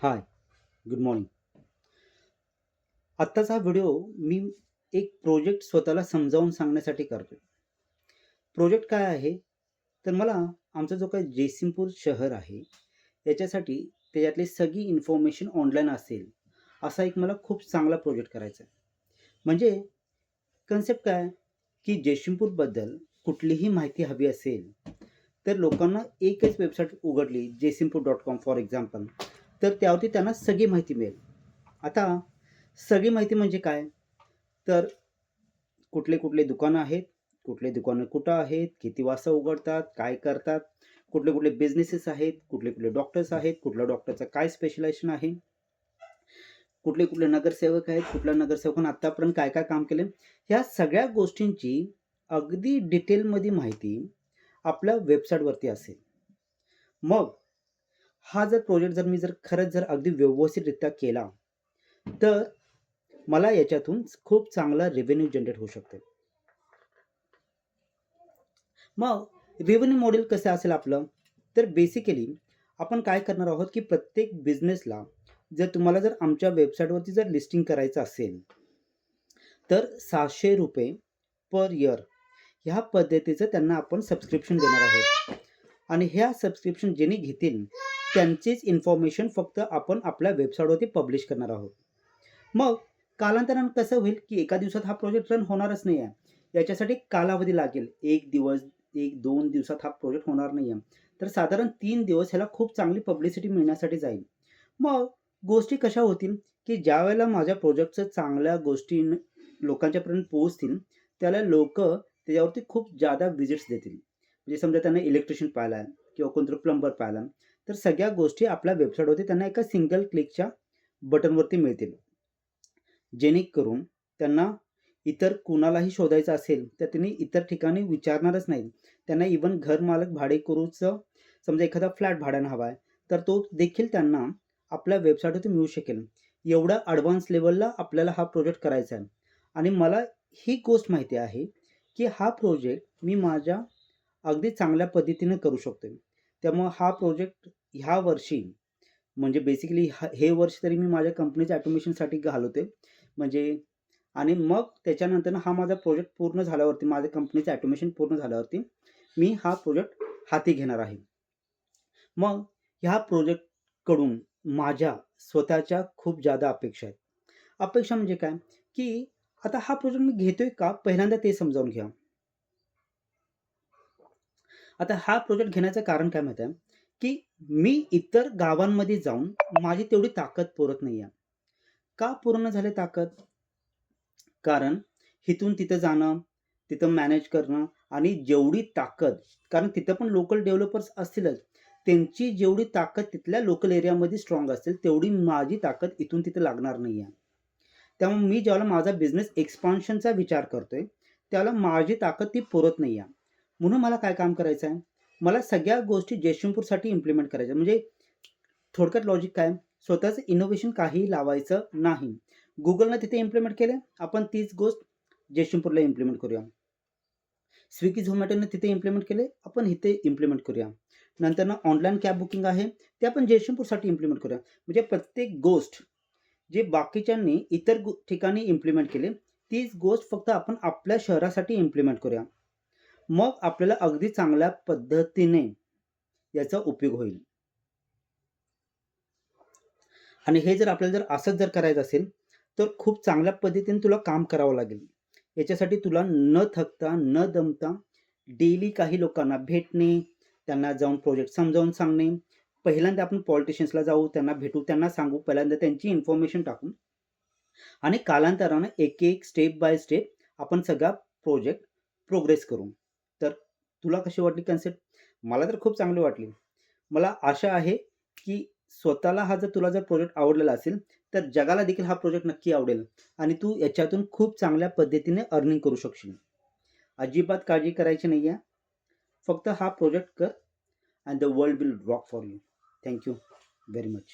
हाय, good morning. आत्ताचा हा video मी एक प्रोजेक्ट स्वतःला समजावून सांगण्यासाठी करतोय. प्रोजेक्ट काय आहे? तर मला आमचा जो काही जयसिंगपूर शहर आहे, याच्यासाठी त्याच्यातली सगळी इन्फॉर्मेशन ऑनलाईन असेल, असा एक मला खूप चांगला प्रोजेक्ट करायचा आहे. म्हणजे कन्सेप्ट काय, की जयसिंगपूरबद्दल कुठलीही माहिती हवी असेल, तर लोकांना एकच वेबसाईट उघडली jaysimpur.com फॉर एक्झाम्पल, तर त्यावरती त्यांना सगळी माहिती मिळेल. आता सगळी माहिती म्हणजे काय? तर कुठले-कुठले दुकानं आहेत, कुठले दुकानं कुठं आहेत, किती वाजता उघडतात, काय करतात, कुठले-कुठले बिझनेसेस आहेत, कुठले-कुठले डॉक्टर्स आहेत, कुठल्या डॉक्टरचं काय स्पेशलायझेशन आहे, कुठले-कुठले नगरसेवक आहेत, कुठल्या नगरसेवकानं आत्तापर्यंत काय-काय काम केले. ह्या सगळ्या गोष्टींची अगदी डिटेलमध्ये माहिती आपल्या वेबसाईटवरती असेल. मग हा जर प्रोजेक्ट जर मी खरंच अगदी व्यवस्थितरित्या केला, तर मला याच्यातून खूप चांगला रेव्हेन्यू जनरेट होऊ शकतो. मग रेव्हेन्यू मॉडेल कसं असेल आपलं? तर बेसिकली आपण काय करणार आहोत, की प्रत्येक बिझनेसला जर तुम्हाला आमच्या वेबसाईटवरती लिस्टिंग करायचं असेल, तर ₹700 पर इयर ह्या पद्धतीचं त्यांना आपण सबस्क्रिप्शन देणार आहोत. आणि ह्या सबस्क्रिप्शन ज्यांनी घेतील, त्यांचीच इन्फॉर्मेशन फक्त आपण आपल्या वेबसाईटवरती पब्लिश करणार आहोत. मग कालांतरानं कसं होईल, की एका दिवसात हा प्रोजेक्ट रन होणारच नाही आहे. याच्यासाठी कालावधी लागेल. 1 दिवस, 1-2 दिवसात हा प्रोजेक्ट होणार नाही आहे. तर साधारण 3 दिवस ह्याला खूप चांगली पब्लिसिटी मिळण्यासाठी जाईल. मग गोष्टी कशा होतील, की ज्यावेळेला माझ्या प्रोजेक्टचं चांगल्या गोष्टी लोकांच्यापर्यंत पोहोचतील, त्याला लोकं त्याच्यावरती खूप जादा व्हिजिट्स देतील. म्हणजे समजा त्यांना इलेक्ट्रिशियन पाहिला आहे किंवा कोणतरी प्लंबर पाहिला, तर सगळ्या गोष्टी आपल्या वेबसाईटवरती त्यांना एका सिंगल क्लिकच्या बटनवरती मिळतील. जेणेकरून त्यांना इतर कुणालाही शोधायचं असेल, तर त्यांनी इतर ठिकाणी विचारणारच नाही. त्यांना इव्हन घरमालक भाडेकरूचं समजा एखादा फ्लॅट भाड्यानं हवा आहे, तर तो देखील त्यांना आपल्या वेबसाईटवरती मिळू शकेल. एवढ्या ॲडव्हान्स लेव्हलला आपल्याला हा प्रोजेक्ट करायचा आहे. आणि मला ही गोष्ट माहिती आहे, की हा प्रोजेक्ट मी माझ्या अगदी चांगल्या पद्धतीने करू शकतोय. त्यामुळं हा प्रोजेक्ट ह्या वर्षी म्हणजे बेसिकली हे वर्ष तरी मी माझ्या कंपनीच्या ऑटोमेशनसाठी घालवते. म्हणजे आणि मग त्याच्यानंतर हा माझा प्रोजेक्ट पूर्ण झाल्यावरती, माझ्या कंपनीचं ऑटोमेशन पूर्ण झाल्यावरती, मी हा प्रोजेक्ट हाती घेणार आहे. मग ह्या प्रोजेक्टकडून माझ्या स्वतःच्या खूप जादा अपेक्षा आहेत. अपेक्षा म्हणजे काय, की आता हा प्रोजेक्ट मी घेतोय का? पहिल्यांदा ते समजावून घ्या. आता हा प्रोजेक्ट घेण्याचं कारण काय माहीत आहे, की मी इतर गावांमध्ये जाऊन माझी तेवढी ताकद पुरत नाहीये. का पूर्ण झाली ताकद? कारण इथून तिथं जाणं, तिथं मॅनेज करणं आणि जेवढी ताकद, कारण तिथं पण लोकल डेव्हलपर्स असतीलच. त्यांची जेवढी ताकद तिथल्या लोकल एरियामध्ये स्ट्राँग असेल, तेवढी माझी ताकद इथून तिथे लागणार नाहीये. त्यामुळे मी ज्यावेळेला माझा बिझनेस एक्सपान्शनचा विचार करतोय, त्यावेळेला माझी ताकद ती पुरत नाहीये. म्हणून मला काय काम करायचं आहे? मला सगळ्या गोष्टी जयसिंगपूरसाठी इम्प्लिमेंट करायच्या. म्हणजे थोडक्यात लॉजिक काय? स्वतःचं इनोव्हेशन काहीही लावायचं नाही. Googleनं तिथे इम्प्लिमेंट केलं, आपण तीच गोष्ट जयसिंगपूरला इम्प्लिमेंट करूया. Swiggy, Zomatoनं तिथे इम्प्लिमेंट केले, आपण इथे इम्प्लिमेंट करूया. नंतरनं ऑनलाईन कॅब बुकिंग आहे, ते आपण जयसिंगपूरसाठी इम्प्लिमेंट करूया. म्हणजे प्रत्येक गोष्ट जे बाकीच्यांनी इतर ठिकाणी इम्प्लिमेंट केले, तीच गोष्ट फक्त आपण आपल्या शहरासाठी इम्प्लिमेंट करूया. मग आपल्याला अगदी चांगल्या पद्धतीने याचा उपयोग होईल. आणि हे आपल्याला असंच करायचं असेल, तर खूप चांगल्या पद्धतीने तुला काम करावं लागेल. याच्यासाठी तुला न थकता, न दमता डेली काही लोकांना भेटणे, त्यांना जाऊन प्रोजेक्ट समजावून सांगणे. पहिल्यांदा आपण पॉलिटिशियन्सला जाऊ, त्यांना भेटू, त्यांना सांगू, पहिल्यांदा त्यांची इन्फॉर्मेशन टाकू आणि कालांतरानं एक-एक, स्टेप बाय स्टेप आपण सगळा प्रोजेक्ट प्रोग्रेस करू. तर तुला कशी वाटली कन्सेप्ट? मला तर खूप चांगली वाटली. मला आशा आहे, की स्वतःला हा तुला प्रोजेक्ट आवडलेला असेल, तर जगाला देखील हा प्रोजेक्ट नक्की आवडेल आणि तू याच्यातून खूप चांगल्या पद्धतीने अर्निंग करू शकशील. अजिबात काळजी करायची नाही आहे. फक्त हा प्रोजेक्ट कर and the world will rock for you. Thank you very much.